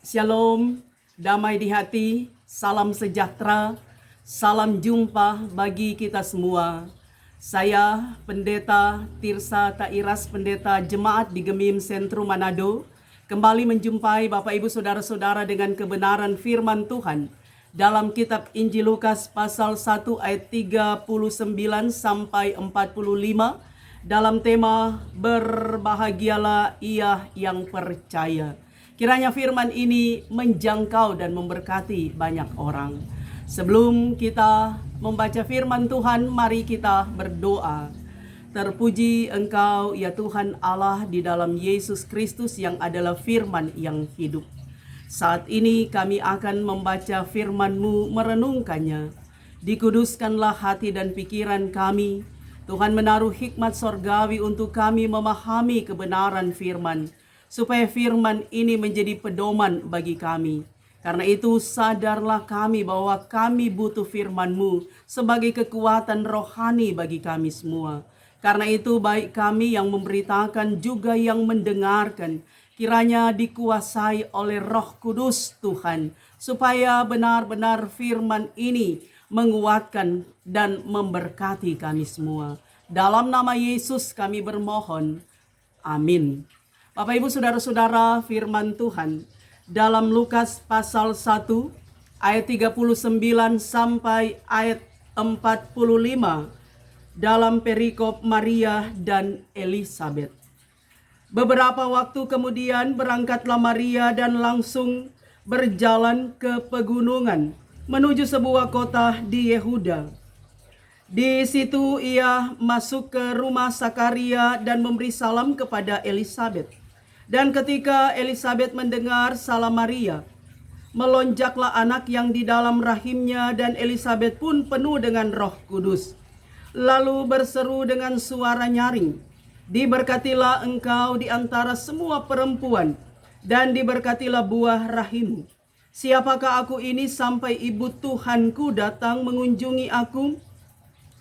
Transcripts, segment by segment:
Shalom, damai di hati, salam sejahtera, salam jumpa bagi kita semua. Saya Pendeta Tirsa Tairas, Pendeta Jemaat di Gemim Sentrum Manado, kembali menjumpai Bapak Ibu Saudara-saudara dengan kebenaran firman Tuhan dalam kitab Injil Lukas pasal 1 ayat 39 sampai 45 dalam tema berbahagialah ia yang percaya. Kiranya firman ini menjangkau dan memberkati banyak orang. Sebelum kita membaca firman Tuhan, mari kita berdoa. Terpuji Engkau ya Tuhan Allah di dalam Yesus Kristus yang adalah firman yang hidup. Saat ini kami akan membaca firman-Mu, merenungkannya. Dikuduskanlah hati dan pikiran kami. Tuhan menaruh hikmat sorgawi untuk kami memahami kebenaran firman, supaya firman ini menjadi pedoman bagi kami. Karena itu sadarlah kami bahwa kami butuh firman-Mu sebagai kekuatan rohani bagi kami semua. Karena itu baik kami yang memberitakan juga yang mendengarkan, kiranya dikuasai oleh Roh Kudus Tuhan, supaya benar-benar firman ini menguatkan dan memberkati kami semua. Dalam nama Yesus kami bermohon. Amin. Bapak Ibu Saudara-saudara, firman Tuhan dalam Lukas pasal 1 ayat 39 sampai ayat 45 dalam perikop Maria dan Elisabet. Beberapa waktu kemudian berangkatlah Maria dan langsung berjalan ke pegunungan menuju sebuah kota di Yehuda. Di situ ia masuk ke rumah Sakaria dan memberi salam kepada Elisabet. Dan ketika Elisabet mendengar salam Maria, melonjaklah anak yang di dalam rahimnya, dan Elisabet pun penuh dengan Roh Kudus. Lalu berseru dengan suara nyaring, "Diberkatilah engkau di antara semua perempuan, dan diberkatilah buah rahimmu. Siapakah aku ini sampai ibu Tuhanku datang mengunjungi aku?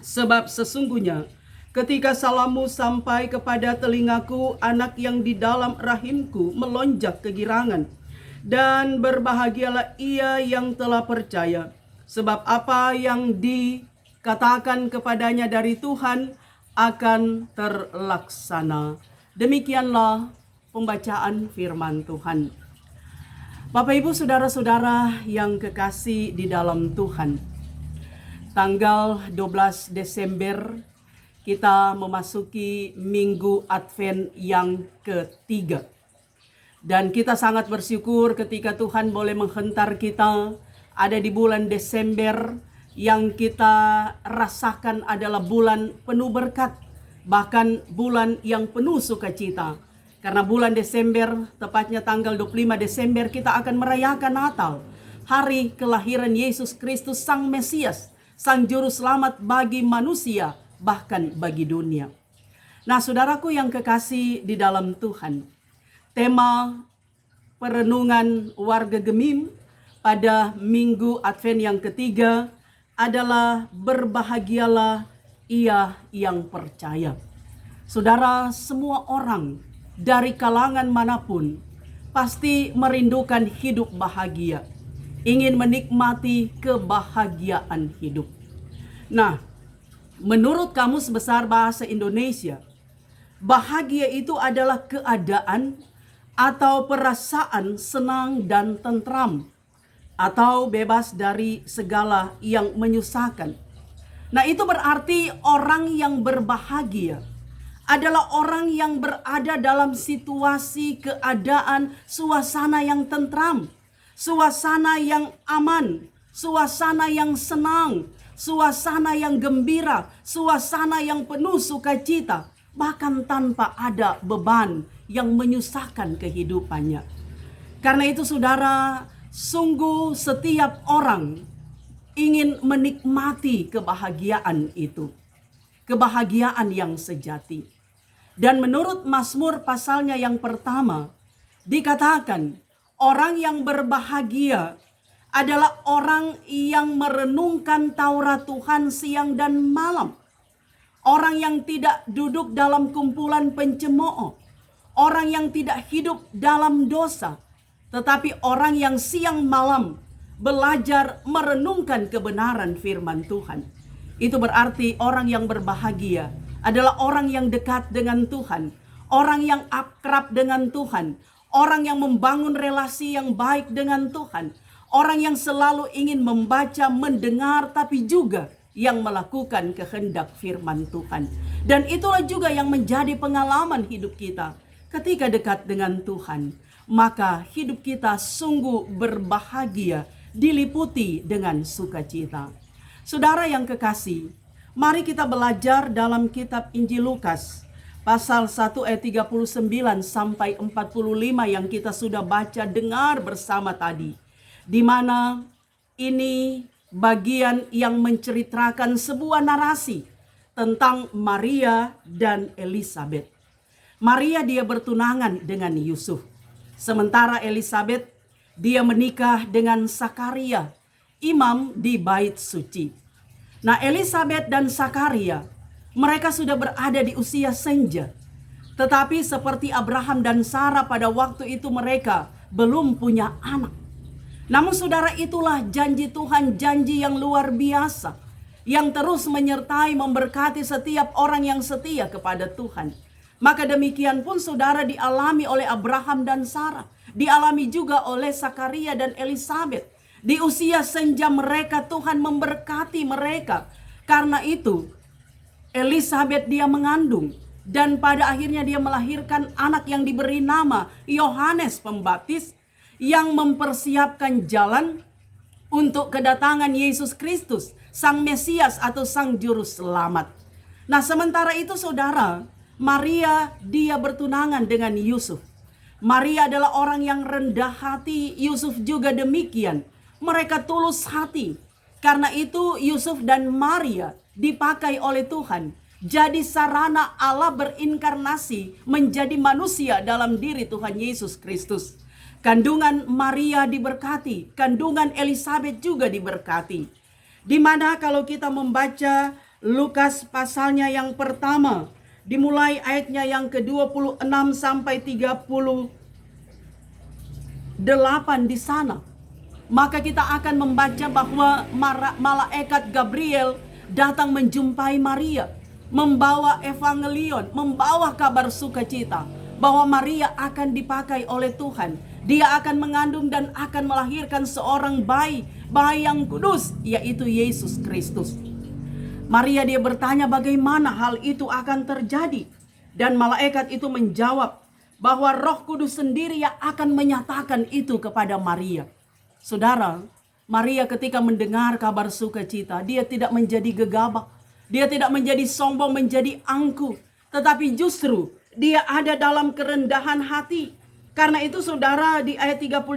Sebab sesungguhnya ketika salammu sampai kepada telingaku, anak yang di dalam rahimku melonjak kegirangan. Dan berbahagialah ia yang telah percaya, sebab apa yang dikatakan kepadanya dari Tuhan akan terlaksana." Demikianlah pembacaan firman Tuhan. Bapak Ibu Saudara-saudara yang kekasih di dalam Tuhan, tanggal 12 Desember kita memasuki Minggu Advent yang ketiga. Dan kita sangat bersyukur ketika Tuhan boleh menghentar kita ada di bulan Desember yang kita rasakan adalah bulan penuh berkat, bahkan bulan yang penuh sukacita. Karena bulan Desember, tepatnya tanggal 25 Desember, kita akan merayakan Natal, hari kelahiran Yesus Kristus Sang Mesias, Sang Juru Selamat bagi manusia, bahkan bagi dunia. Nah, saudaraku yang kekasih di dalam Tuhan, tema perenungan warga Gemim pada Minggu Advent yang ketiga adalah berbahagialah ia yang percaya. Saudara, semua orang dari kalangan manapun pasti merindukan hidup bahagia, ingin menikmati kebahagiaan hidup. Nah, menurut Kamus Besar Bahasa Indonesia, bahagia itu adalah keadaan atau perasaan senang dan tentram, atau bebas dari segala yang menyusahkan. Nah, itu berarti orang yang berbahagia adalah orang yang berada dalam situasi, keadaan, suasana yang tentram, suasana yang aman, suasana yang senang, suasana yang gembira, suasana yang penuh sukacita, bahkan tanpa ada beban yang menyusahkan kehidupannya. Karena itu saudara, sungguh setiap orang ingin menikmati kebahagiaan itu, kebahagiaan yang sejati. Dan menurut Mazmur pasalnya yang pertama, dikatakan orang yang berbahagia adalah orang yang merenungkan Taurat Tuhan siang dan malam. Orang yang tidak duduk dalam kumpulan pencemooh. Orang yang tidak hidup dalam dosa. tetapi orang yang siang malam belajar merenungkan kebenaran firman Tuhan. Itu berarti orang yang berbahagia adalah orang yang dekat dengan Tuhan, orang yang akrab dengan Tuhan, orang yang membangun relasi yang baik dengan Tuhan, orang yang selalu ingin membaca, mendengar, tapi juga yang melakukan kehendak firman Tuhan. Dan itulah juga yang menjadi pengalaman hidup kita ketika dekat dengan Tuhan. Maka hidup kita sungguh berbahagia, diliputi dengan sukacita. Saudara yang kekasih, mari kita belajar dalam kitab Injil Lukas pasal 1 ayat 39 sampai 45 yang kita sudah baca dengar bersama tadi. Di mana ini bagian yang menceritakan sebuah narasi tentang Maria dan Elisabet. Maria dia bertunangan dengan Yusuf. Sementara Elisabet dia menikah dengan Sakaria, imam di bait suci. Nah, Elisabet dan Sakaria, mereka sudah berada di usia senja. Tetapi seperti Abraham dan Sarah pada waktu itu mereka belum punya anak. Namun saudara, itulah janji Tuhan, janji yang luar biasa, yang terus menyertai memberkati setiap orang yang setia kepada Tuhan. Maka demikian pun saudara dialami oleh Abraham dan Sarah, dialami juga oleh Sakaria dan Elisabet. Di usia senja mereka Tuhan memberkati mereka. Karena itu Elisabet dia mengandung dan pada akhirnya dia melahirkan anak yang diberi nama Yohanes Pembaptis, yang mempersiapkan jalan untuk kedatangan Yesus Kristus, Sang Mesias atau Sang Juru Selamat. Nah, sementara itu saudara, Maria dia bertunangan dengan Yusuf. Maria adalah orang yang rendah hati, Yusuf juga demikian. Mereka tulus hati. Karena itu Yusuf dan Maria dipakai oleh Tuhan. Jadi sarana Allah berinkarnasi menjadi manusia dalam diri Tuhan Yesus Kristus. Kandungan Maria diberkati, kandungan Elisabet juga diberkati. Di mana kalau kita membaca Lukas pasalnya yang pertama, dimulai ayatnya yang ke-26 sampai 38 di sana. Maka kita akan membaca bahwa malaikat Gabriel datang menjumpai Maria, membawa evangelion, membawa kabar sukacita bahwa Maria akan dipakai oleh Tuhan. Dia akan mengandung dan akan melahirkan seorang bayi yang kudus, yaitu Yesus Kristus. Maria dia bertanya bagaimana hal itu akan terjadi. Dan malaikat itu menjawab bahwa Roh Kudus sendiri yang akan menyatakan itu kepada Maria. Saudara, Maria ketika mendengar kabar sukacita, dia tidak menjadi gegabah. Dia tidak menjadi sombong, menjadi angkuh. Tetapi justru dia ada dalam kerendahan hati. Karena itu saudara, di ayat 38,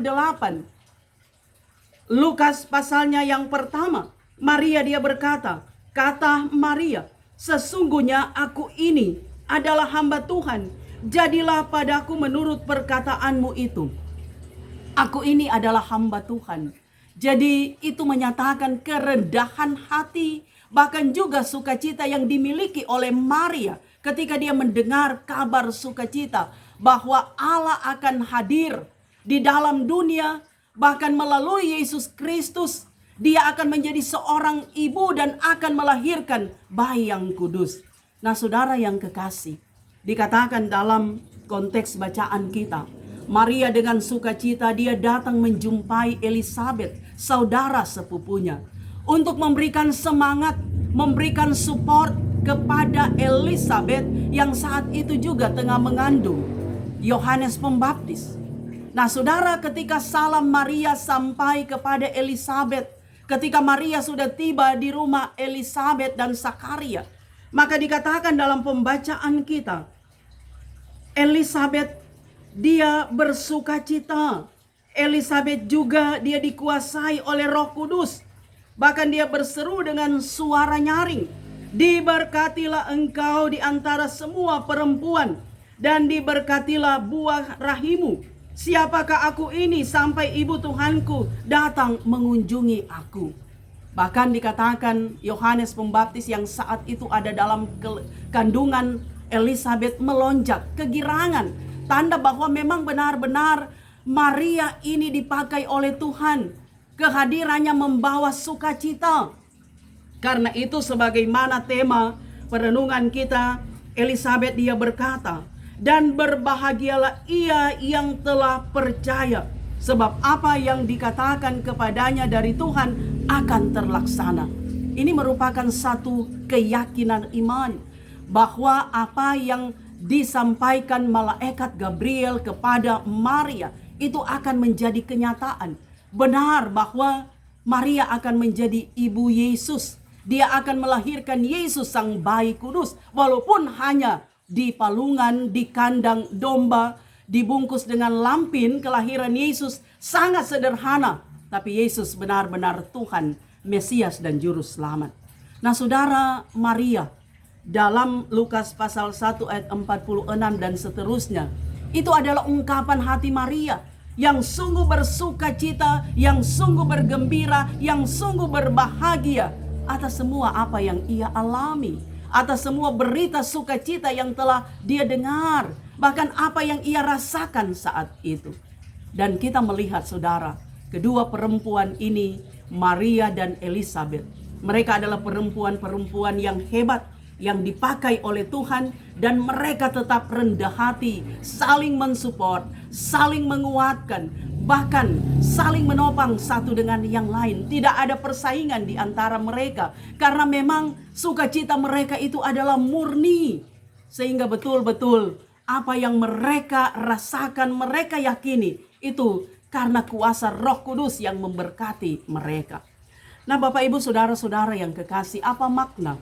Lukas pasalnya yang pertama, Maria dia berkata, kata Maria, sesungguhnya aku ini adalah hamba Tuhan, jadilah padaku menurut perkataanmu itu. Aku ini adalah hamba Tuhan. Jadi itu menyatakan kerendahan hati, bahkan juga sukacita yang dimiliki oleh Maria ketika dia mendengar kabar sukacita bahwa Allah akan hadir di dalam dunia, bahkan melalui Yesus Kristus dia akan menjadi seorang ibu dan akan melahirkan bayi yang kudus. Nah saudara yang kekasih, dikatakan dalam konteks bacaan kita, Maria dengan sukacita dia datang menjumpai Elisabet, saudara sepupunya, untuk memberikan semangat, memberikan support kepada Elisabet yang saat itu juga tengah mengandung Yohanes Pembaptis. Nah saudara, ketika salam Maria sampai kepada Elisabet, ketika Maria sudah tiba di rumah Elisabet dan Sakaria, maka dikatakan dalam pembacaan kita, Elisabet dia bersukacita. Elisabet juga dia dikuasai oleh Roh Kudus. Bahkan dia berseru dengan suara nyaring, diberkatilah engkau di antara semua perempuan, dan diberkatilah buah rahimmu. Siapakah aku ini sampai ibu Tuhanku datang mengunjungi aku? Bahkan dikatakan Yohanes Pembaptis yang saat itu ada dalam kandungan Elisabet melonjak kegirangan. Tanda bahwa memang benar-benar Maria ini dipakai oleh Tuhan. Kehadirannya membawa sukacita. Karena itu sebagaimana tema perenungan kita, Elizabeth dia berkata, dan berbahagialah ia yang telah percaya, sebab apa yang dikatakan kepadanya dari Tuhan akan terlaksana. Ini merupakan satu keyakinan iman bahwa apa yang disampaikan malaikat Gabriel kepada Maria itu akan menjadi kenyataan. Benar bahwa Maria akan menjadi ibu Yesus. Dia akan melahirkan Yesus sang bayi kudus. Walaupun hanya di palungan, di kandang domba, dibungkus dengan lampin, kelahiran Yesus sangat sederhana. Tapi Yesus benar-benar Tuhan, Mesias dan Juru Selamat. Nah saudara, Maria dalam Lukas pasal 1 ayat 46 dan seterusnya, itu adalah ungkapan hati Maria yang sungguh bersuka cita, yang sungguh bergembira, yang sungguh berbahagia atas semua apa yang ia alami, atas semua berita sukacita yang telah dia dengar, bahkan apa yang ia rasakan saat itu. Dan kita melihat saudara, kedua perempuan ini, Maria dan Elizabeth, mereka adalah perempuan-perempuan yang hebat, yang dipakai oleh Tuhan, dan mereka tetap rendah hati, saling mensupport, saling menguatkan, bahkan saling menopang satu dengan yang lain. Tidak ada persaingan di antara mereka, karena memang sukacita mereka itu adalah murni, sehingga betul-betul apa yang mereka rasakan, mereka yakini itu karena kuasa Roh Kudus yang memberkati mereka. Nah Bapak Ibu saudara-saudara yang kekasih, apa makna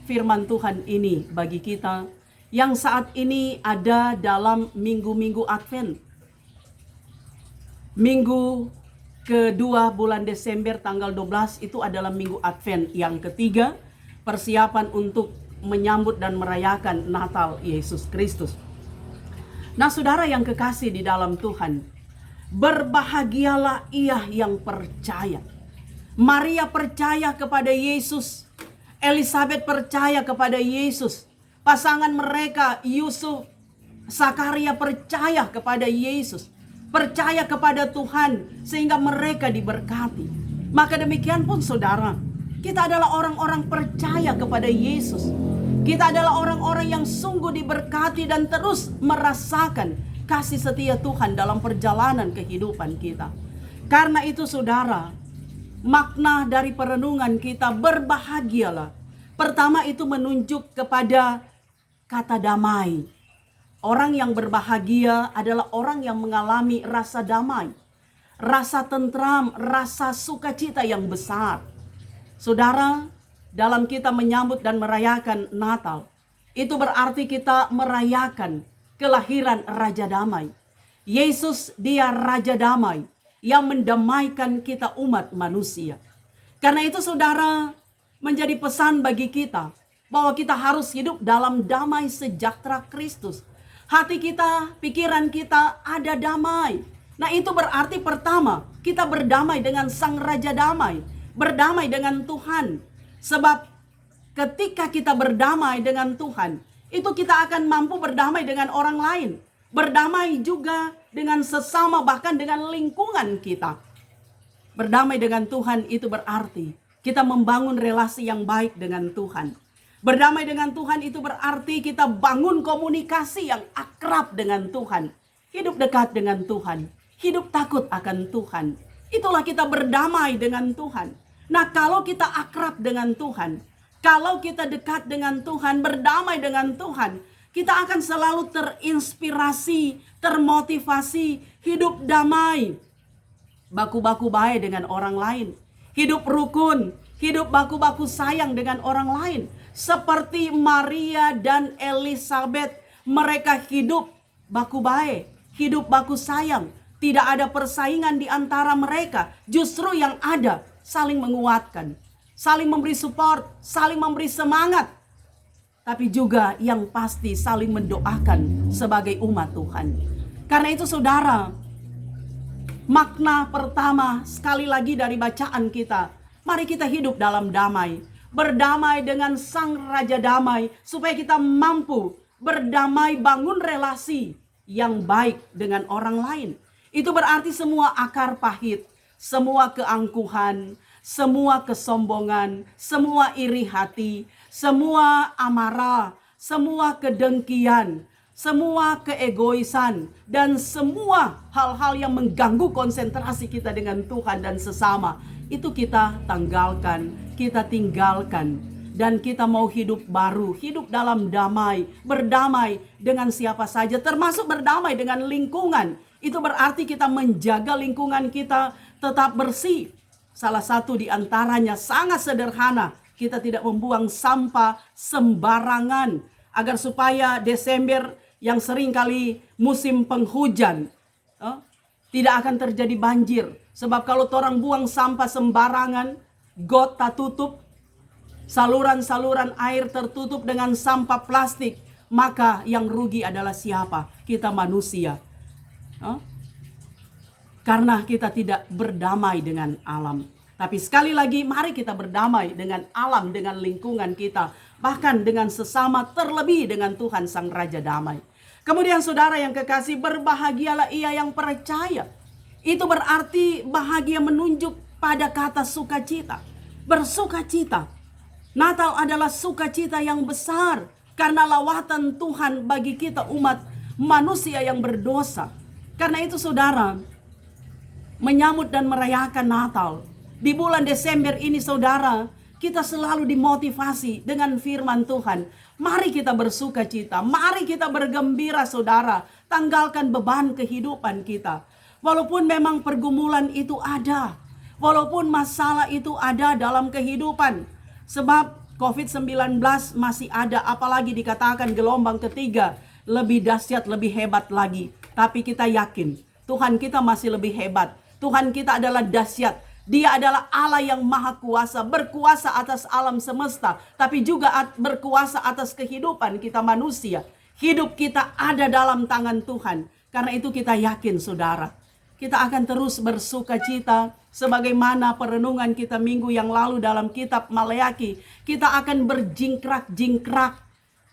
firman Tuhan ini bagi kita yang saat ini ada dalam minggu-minggu Advent? Minggu kedua bulan Desember tanggal 12 itu adalah minggu Advent yang ketiga, persiapan untuk menyambut dan merayakan Natal Yesus Kristus. Nah saudara yang kekasih di dalam Tuhan, berbahagialah ia yang percaya. Maria percaya kepada Yesus, Elizabeth percaya kepada Yesus. Pasangan mereka Yusuf, Zakaria percaya kepada Yesus, percaya kepada Tuhan, sehingga mereka diberkati. Maka demikian pun saudara, kita adalah orang-orang percaya kepada Yesus. Kita adalah orang-orang yang sungguh diberkati dan terus merasakan kasih setia Tuhan dalam perjalanan kehidupan kita. Karena itu saudara, makna dari perenungan kita berbahagialah. Pertama itu menunjuk kepada kata damai. Orang yang berbahagia adalah orang yang mengalami rasa damai, rasa tentram, rasa sukacita yang besar. Saudara, dalam kita menyambut dan merayakan Natal, itu berarti kita merayakan kelahiran Raja Damai. Yesus dia Raja Damai yang mendamaikan kita umat manusia. Karena itu saudara, menjadi pesan bagi kita bahwa kita harus hidup dalam damai sejahtera Kristus. Hati kita, pikiran kita ada damai. Nah itu berarti pertama, kita berdamai dengan Sang Raja Damai, berdamai dengan Tuhan. Sebab ketika kita berdamai dengan Tuhan, itu kita akan mampu berdamai dengan orang lain, berdamai juga dengan sesama, bahkan dengan lingkungan kita. Berdamai dengan Tuhan itu berarti kita membangun relasi yang baik dengan Tuhan. Berdamai dengan Tuhan itu berarti kita bangun komunikasi yang akrab dengan Tuhan. Hidup dekat dengan Tuhan, hidup takut akan Tuhan. Itulah kita berdamai dengan Tuhan. Nah kalau kita akrab dengan Tuhan, kalau kita dekat dengan Tuhan, berdamai dengan Tuhan, kita akan selalu terinspirasi, termotivasi, hidup damai, baku-baku baik dengan orang lain, hidup rukun, hidup baku-baku sayang dengan orang lain. Seperti Maria dan Elizabeth, mereka hidup baku baik, hidup baku sayang. Tidak ada persaingan di antara mereka, justru yang ada saling menguatkan, saling memberi support, saling memberi semangat. Tapi juga yang pasti saling mendoakan sebagai umat Tuhan. Karena itu saudara, makna pertama sekali lagi dari bacaan kita, mari kita hidup dalam damai. Berdamai dengan Sang Raja Damai, supaya kita mampu berdamai, bangun relasi yang baik dengan orang lain. Itu berarti semua akar pahit, semua keangkuhan, semua kesombongan, semua iri hati, semua amarah, semua kedengkian, semua keegoisan, dan semua hal-hal yang mengganggu konsentrasi kita dengan Tuhan dan sesama, itu kita tanggalkan, kita tinggalkan. Dan kita mau hidup baru, hidup dalam damai, berdamai dengan siapa saja, termasuk berdamai dengan lingkungan. Itu berarti kita menjaga lingkungan kita tetap bersih. Salah satu di antaranya sangat sederhana, kita tidak membuang sampah sembarangan, agar supaya Desember yang sering kali musim penghujan, tidak akan terjadi banjir. Sebab kalau orang buang sampah sembarangan, got tak tutup, saluran-saluran air tertutup dengan sampah plastik, maka yang rugi adalah siapa? Kita manusia. Karena kita tidak berdamai dengan alam. Tapi sekali lagi, mari kita berdamai dengan alam, dengan lingkungan kita, bahkan dengan sesama, terlebih dengan Tuhan Sang Raja Damai. Kemudian saudara yang kekasih, berbahagialah ia yang percaya. Itu berarti bahagia menunjuk pada kata sukacita. Bersukacita. Natal adalah sukacita yang besar karena lawatan Tuhan bagi kita umat manusia yang berdosa. Karena itu saudara, menyambut dan merayakan Natal di bulan Desember ini saudara, kita selalu dimotivasi dengan firman Tuhan. Mari kita bersukacita, mari kita bergembira saudara. Tanggalkan beban kehidupan kita. Walaupun memang pergumulan itu ada, walaupun masalah itu ada dalam kehidupan. Sebab COVID-19 masih ada, apalagi dikatakan gelombang ketiga lebih dahsyat, lebih hebat lagi. Tapi kita yakin Tuhan kita masih lebih hebat. Tuhan kita adalah dahsyat. Dia adalah Allah yang maha kuasa, berkuasa atas alam semesta, tapi juga berkuasa atas kehidupan kita manusia. Hidup kita ada dalam tangan Tuhan. Karena itu kita yakin saudara, kita akan terus bersukacita. Sebagaimana perenungan kita minggu yang lalu dalam kitab Maleaki, kita akan berjingkrak-jingkrak.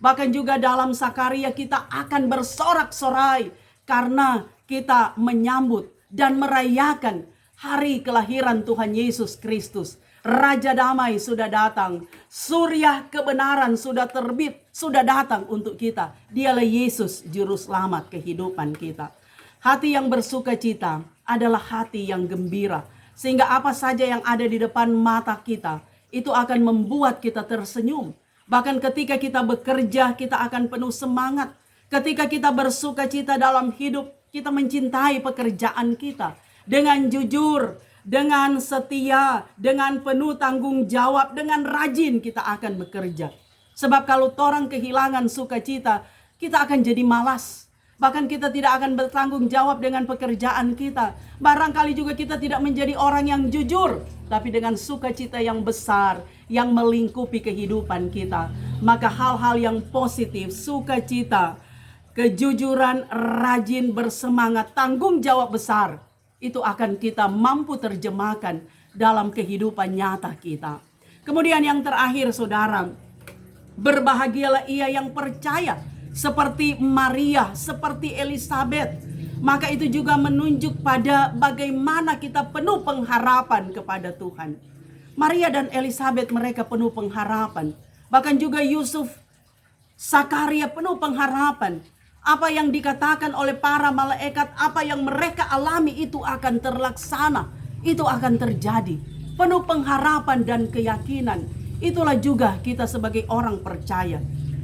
Bahkan juga dalam Sakaria kita akan bersorak-sorai karena kita menyambut dan merayakan hari kelahiran Tuhan Yesus Kristus. Raja Damai sudah datang, surya kebenaran sudah terbit, sudah datang untuk kita. Dialah Yesus juru selamat kehidupan kita. Hati yang bersukacita adalah hati yang gembira. Sehingga apa saja yang ada di depan mata kita, itu akan membuat kita tersenyum. Bahkan ketika kita bekerja, kita akan penuh semangat. Ketika kita bersukacita dalam hidup, kita mencintai pekerjaan kita. Dengan jujur, dengan setia, dengan penuh tanggung jawab, dengan rajin kita akan bekerja. Sebab kalau orang kehilangan sukacita, kita akan jadi malas. Bahkan kita tidak akan bertanggung jawab dengan pekerjaan kita. Barangkali juga kita tidak menjadi orang yang jujur. Tapi dengan sukacita yang besar yang melingkupi kehidupan kita. Maka hal-hal yang positif, sukacita, kejujuran, rajin, bersemangat, tanggung jawab besar. Itu akan kita mampu terjemahkan dalam kehidupan nyata kita. Kemudian yang terakhir saudara, berbahagialah ia yang percaya. Seperti Maria, seperti Elizabeth. Maka itu juga menunjuk pada bagaimana kita penuh pengharapan kepada Tuhan. Maria dan Elizabeth mereka penuh pengharapan. Bahkan juga Yusuf, Sakaria penuh pengharapan. Apa yang dikatakan oleh para malaikat, apa yang mereka alami itu akan terlaksana. Itu akan terjadi. Penuh pengharapan dan keyakinan. Itulah juga kita sebagai orang percaya.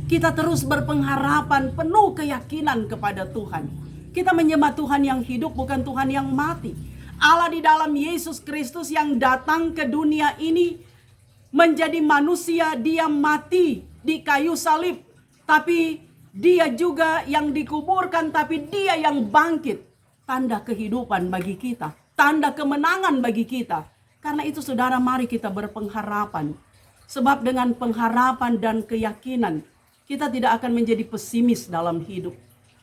Kita terus berpengharapan, penuh keyakinan kepada Tuhan. Kita menyembah Tuhan yang hidup, bukan Tuhan yang mati. Allah di dalam Yesus Kristus yang datang ke dunia ini menjadi manusia, dia mati di kayu salib. Tapi dia juga yang dikuburkan, tapi dia yang bangkit. Tanda kehidupan bagi kita, tanda kemenangan bagi kita. Karena itu saudara, mari kita berpengharapan. Sebab dengan pengharapan dan keyakinan, kita tidak akan menjadi pesimis dalam hidup.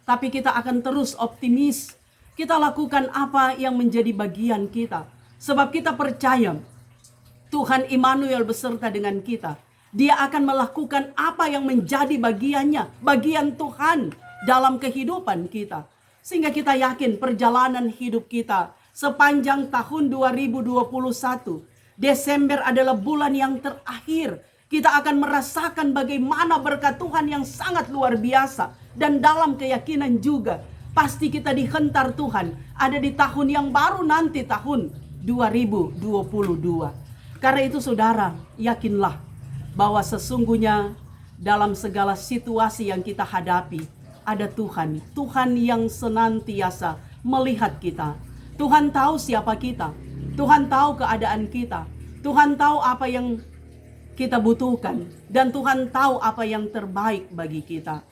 Tapi kita akan terus optimis. Kita lakukan apa yang menjadi bagian kita. Sebab kita percaya Tuhan Immanuel beserta dengan kita. Dia akan melakukan apa yang menjadi bagiannya. Bagian Tuhan dalam kehidupan kita. Sehingga kita yakin perjalanan hidup kita sepanjang tahun 2021, Desember adalah bulan yang terakhir. Kita akan merasakan bagaimana berkat Tuhan yang sangat luar biasa. Dan dalam keyakinan juga, pasti kita dihentar Tuhan ada di tahun yang baru nanti, tahun 2022. Karena itu saudara, yakinlah bahwa sesungguhnya dalam segala situasi yang kita hadapi, ada Tuhan. Tuhan yang senantiasa melihat kita. Tuhan tahu siapa kita. Tuhan tahu keadaan kita. Tuhan tahu apa yang kita butuhkan. Dan Tuhan tahu apa yang terbaik bagi kita.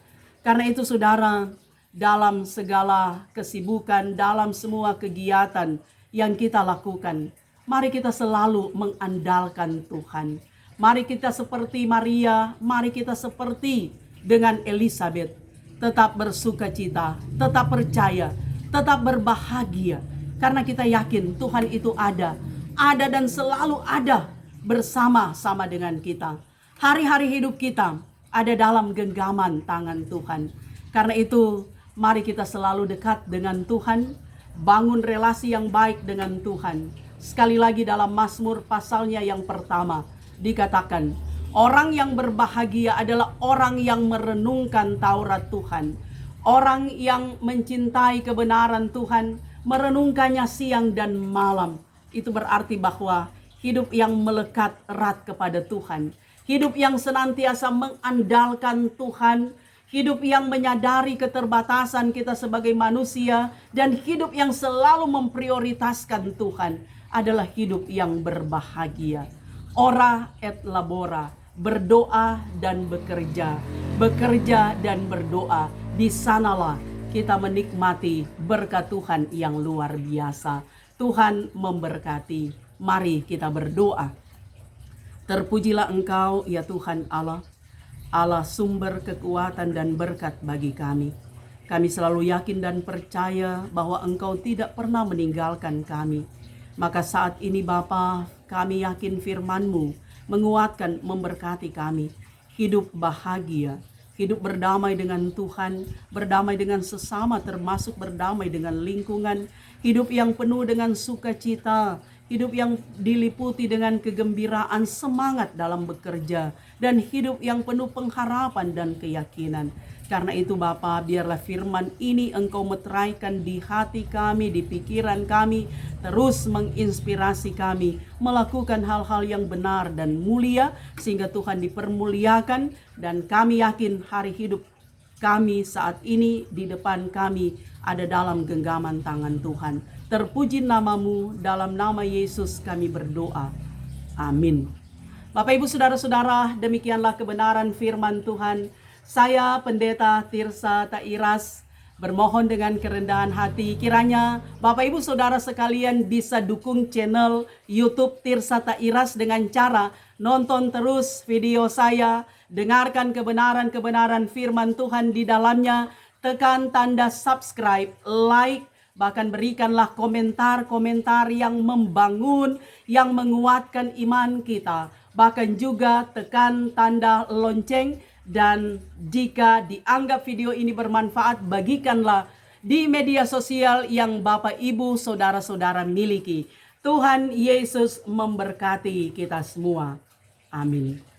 Karena itu saudara, dalam segala kesibukan, dalam semua kegiatan yang kita lakukan, mari kita selalu mengandalkan Tuhan. Mari kita seperti Maria, mari kita seperti dengan Elizabeth. Tetap bersuka cita, tetap percaya, tetap berbahagia. Karena kita yakin Tuhan itu ada dan selalu ada bersama-sama dengan kita. Hari-hari hidup kita ada dalam genggaman tangan Tuhan. Karena itu mari kita selalu dekat dengan Tuhan, bangun relasi yang baik dengan Tuhan. Sekali lagi dalam Mazmur pasalnya yang pertama dikatakan, orang yang berbahagia adalah orang yang merenungkan Taurat Tuhan. Orang yang mencintai kebenaran Tuhan, merenungkannya siang dan malam. Itu berarti bahwa hidup yang melekat erat kepada Tuhan. Hidup yang senantiasa mengandalkan Tuhan. Hidup yang menyadari keterbatasan kita sebagai manusia. Dan hidup yang selalu memprioritaskan Tuhan adalah hidup yang berbahagia. Ora et labora, berdoa dan bekerja. Bekerja dan berdoa, di sanalah kita menikmati berkat Tuhan yang luar biasa. Tuhan memberkati. Mari kita berdoa. Terpujilah Engkau ya Tuhan Allah, Allah sumber kekuatan dan berkat bagi kami. Kami selalu yakin dan percaya bahwa Engkau tidak pernah meninggalkan kami. Maka saat ini Bapa, kami yakin firman-Mu menguatkan, memberkati kami. Hidup bahagia, hidup berdamai dengan Tuhan, berdamai dengan sesama, termasuk berdamai dengan lingkungan. Hidup yang penuh dengan sukacita, hidup yang diliputi dengan kegembiraan, semangat dalam bekerja, dan hidup yang penuh pengharapan dan keyakinan. Karena itu Bapa, biarlah firman ini Engkau meteraikan di hati kami, di pikiran kami, terus menginspirasi kami melakukan hal-hal yang benar dan mulia, sehingga Tuhan dipermuliakan. Dan kami yakin hari hidup kami saat ini di depan kami ada dalam genggaman tangan Tuhan. Terpuji nama-Mu, dalam nama Yesus kami berdoa. Amin. Bapak Ibu Saudara-saudara, demikianlah kebenaran firman Tuhan. Saya Pendeta Tirsa Tairas bermohon dengan kerendahan hati, kiranya Bapak Ibu Saudara sekalian bisa dukung channel YouTube Tirsa Tairas dengan cara nonton terus video saya, dengarkan kebenaran-kebenaran firman Tuhan di dalamnya, tekan tanda subscribe, like, bahkan berikanlah komentar-komentar yang membangun, yang menguatkan iman kita. Bahkan juga tekan tanda lonceng. Dan jika dianggap video ini bermanfaat, bagikanlah di media sosial yang Bapak Ibu Saudara-saudara miliki. Tuhan Yesus memberkati kita semua. Amin.